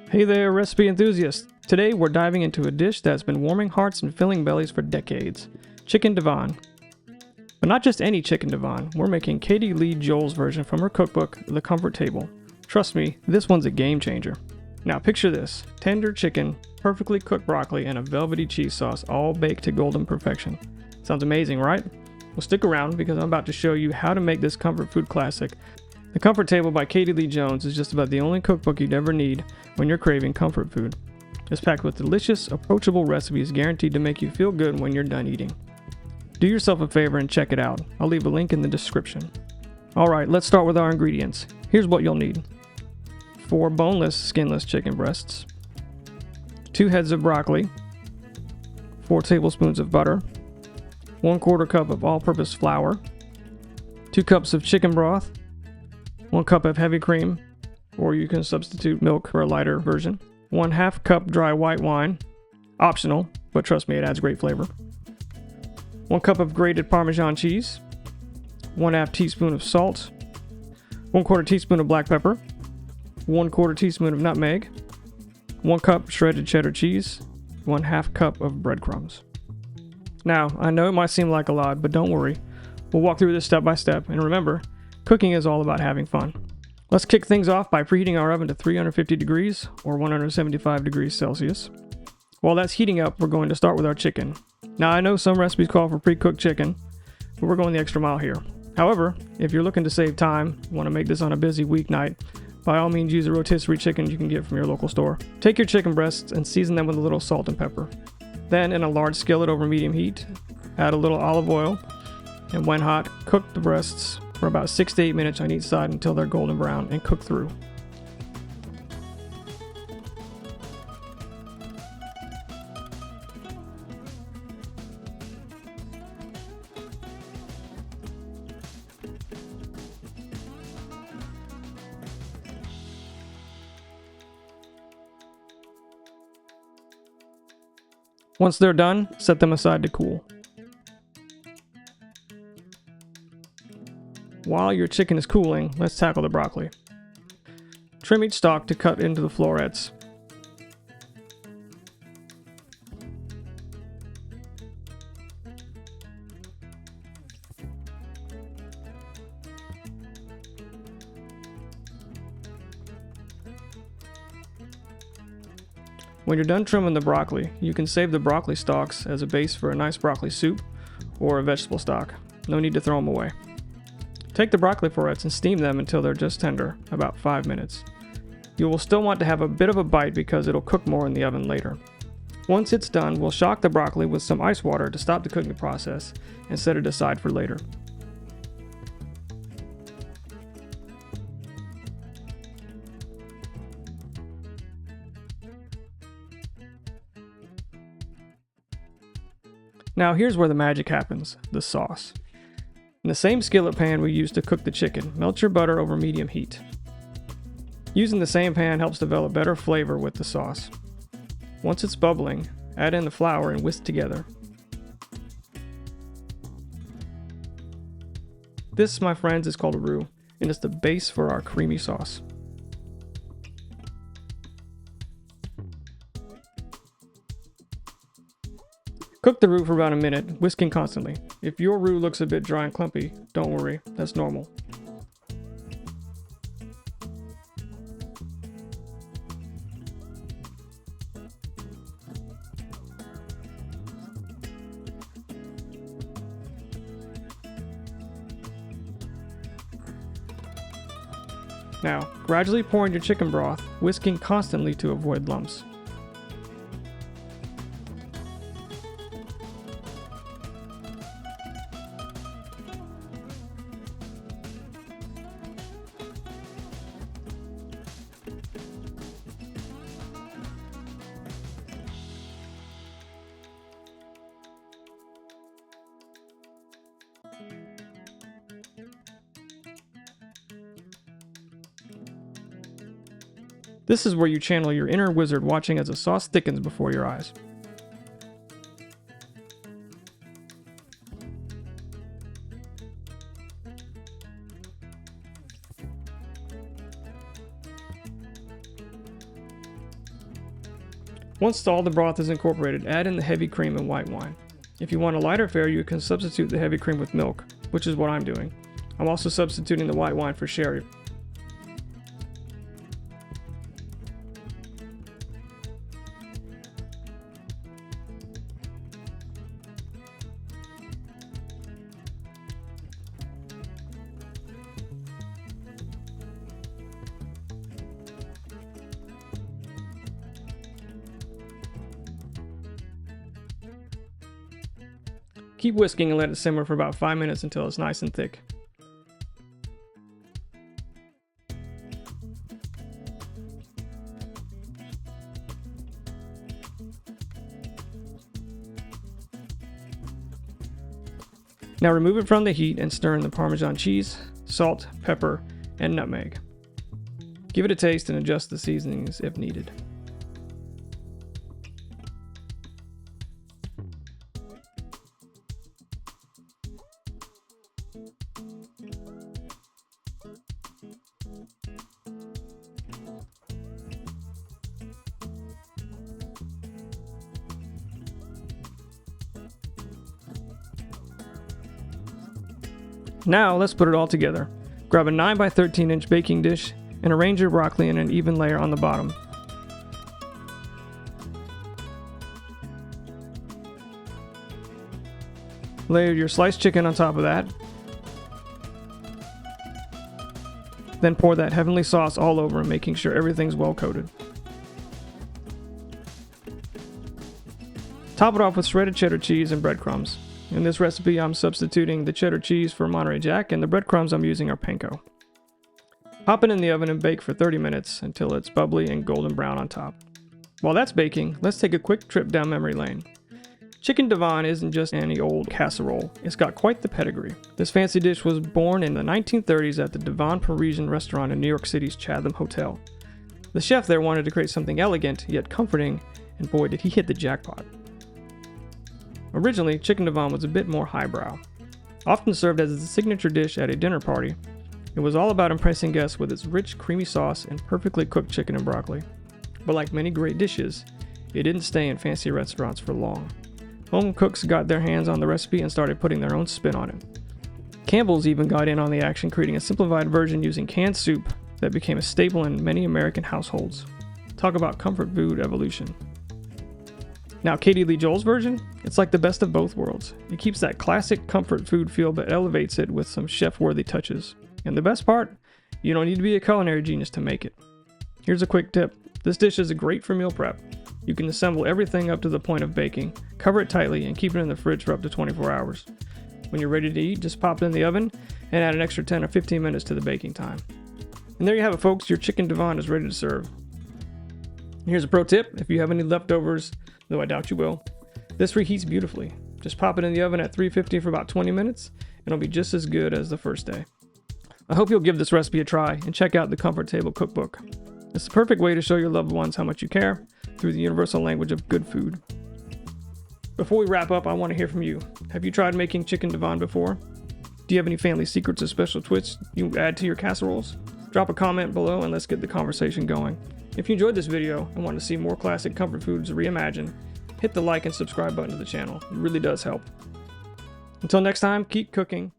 Hey there, recipe enthusiasts! Today we're diving into a dish that's been warming hearts and filling bellies for decades, Chicken Divan. But not just any Chicken Divan, we're making Katie Lee Joel's version from her cookbook, The Comfort Table. Trust me, this one's a game changer. Now picture this, tender chicken, perfectly cooked broccoli, and a velvety cheese sauce all baked to golden perfection. Sounds amazing, right? Well, stick around because I'm about to show you how to make this comfort food classic. The Comfort Table by Katie Lee Jones is just about the only cookbook you'd ever need when you're craving comfort food. It's packed with delicious, approachable recipes guaranteed to make you feel good when you're done eating. Do yourself a favor and check it out. I'll leave a link in the description. Alright, let's start with our ingredients. Here's what you'll need. 4 boneless, skinless chicken breasts, 2 heads of broccoli, 4 tablespoons of butter, 1/4 cup of all-purpose flour, 2 cups of chicken broth, 1 cup of heavy cream, or you can substitute milk for a lighter version, 1/2 cup dry white wine, optional, but trust me, it adds great flavor, 1 cup of grated Parmesan cheese, 1/2 teaspoon of salt, 1/4 teaspoon of black pepper, 1/4 teaspoon of nutmeg, 1 cup shredded cheddar cheese, 1/2 cup of breadcrumbs. Now, I know it might seem like a lot, but don't worry. We'll walk through this step by step, and remember, cooking is all about having fun. Let's kick things off by preheating our oven to 350 degrees or 175 degrees Celsius. While that's heating up, we're going to start with our chicken. Now, I know some recipes call for pre-cooked chicken, but we're going the extra mile here. However, if you're looking to save time, want to make this on a busy weeknight, by all means use a rotisserie chicken you can get from your local store. Take your chicken breasts and season them with a little salt and pepper. Then, in a large skillet over medium heat, add a little olive oil, and when hot, cook the breasts for about 6 to 8 minutes on each side until they're golden brown and cook through. Once they're done, set them aside to cool. While your chicken is cooling, let's tackle the broccoli. Trim each stalk to cut into the florets. When you're done trimming the broccoli, you can save the broccoli stalks as a base for a nice broccoli soup or a vegetable stock. No need to throw them away. Take the broccoli florets and steam them until they're just tender, about 5 minutes. You will still want to have a bit of a bite because it'll cook more in the oven later. Once it's done, we'll shock the broccoli with some ice water to stop the cooking process and set it aside for later. Now here's where the magic happens, the sauce. In the same skillet pan we used to cook the chicken, melt your butter over medium heat. Using the same pan helps develop better flavor with the sauce. Once it's bubbling, add in the flour and whisk together. This, my friends, is called a roux, and it's the base for our creamy sauce. Cook the roux for about a minute, whisking constantly. If your roux looks a bit dry and clumpy, don't worry, that's normal. Now, gradually pour in your chicken broth, whisking constantly to avoid lumps. This is where you channel your inner wizard watching as the sauce thickens before your eyes. Once all the broth is incorporated, add in the heavy cream and white wine. If you want a lighter fare, you can substitute the heavy cream with milk, which is what I'm doing. I'm also substituting the white wine for sherry. Keep whisking and let it simmer for about 5 minutes until it's nice and thick. Now remove it from the heat and stir in the Parmesan cheese, salt, pepper, and nutmeg. Give it a taste and adjust the seasonings if needed. Now let's put it all together. Grab a 9 by 13 inch baking dish and arrange your broccoli in an even layer on the bottom. Layer your sliced chicken on top of that. Then pour that heavenly sauce all over, making sure everything's well coated. Top it off with shredded cheddar cheese and breadcrumbs. In this recipe, I'm substituting the cheddar cheese for Monterey Jack, and the breadcrumbs I'm using are panko. Pop it in the oven and bake for 30 minutes until it's bubbly and golden brown on top. While that's baking, let's take a quick trip down memory lane. Chicken Divan isn't just any old casserole, it's got quite the pedigree. This fancy dish was born in the 1930s at the Divan Parisian restaurant in New York City's Chatham Hotel. The chef there wanted to create something elegant yet comforting, and boy did he hit the jackpot. Originally, Chicken Divan was a bit more highbrow. Often served as a signature dish at a dinner party, it was all about impressing guests with its rich, creamy sauce and perfectly cooked chicken and broccoli. But like many great dishes, it didn't stay in fancy restaurants for long. Home cooks got their hands on the recipe and started putting their own spin on it. Campbell's even got in on the action, creating a simplified version using canned soup that became a staple in many American households. Talk about comfort food evolution. Now, Katie Lee Joel's version, it's like the best of both worlds. It keeps that classic comfort food feel but elevates it with some chef-worthy touches. And the best part, you don't need to be a culinary genius to make it. Here's a quick tip. This dish is great for meal prep. You can assemble everything up to the point of baking, cover it tightly, and keep it in the fridge for up to 24 hours. When you're ready to eat, just pop it in the oven and add an extra 10 or 15 minutes to the baking time. And there you have it, folks. Your Chicken Divan is ready to serve. Here's a pro tip. If you have any leftovers, though I doubt you will, this reheats beautifully. Just pop it in the oven at 350 for about 20 minutes, and it'll be just as good as the first day. I hope you'll give this recipe a try and check out the Comfort Table Cookbook. It's the perfect way to show your loved ones how much you care through the universal language of good food. Before we wrap up, I want to hear from you. Have you tried making Chicken Divan before? Do you have any family secrets or special twists you add to your casseroles? Drop a comment below and let's get the conversation going. If you enjoyed this video and want to see more classic comfort foods reimagined, hit the like and subscribe button to the channel. It really does help. Until next time, keep cooking.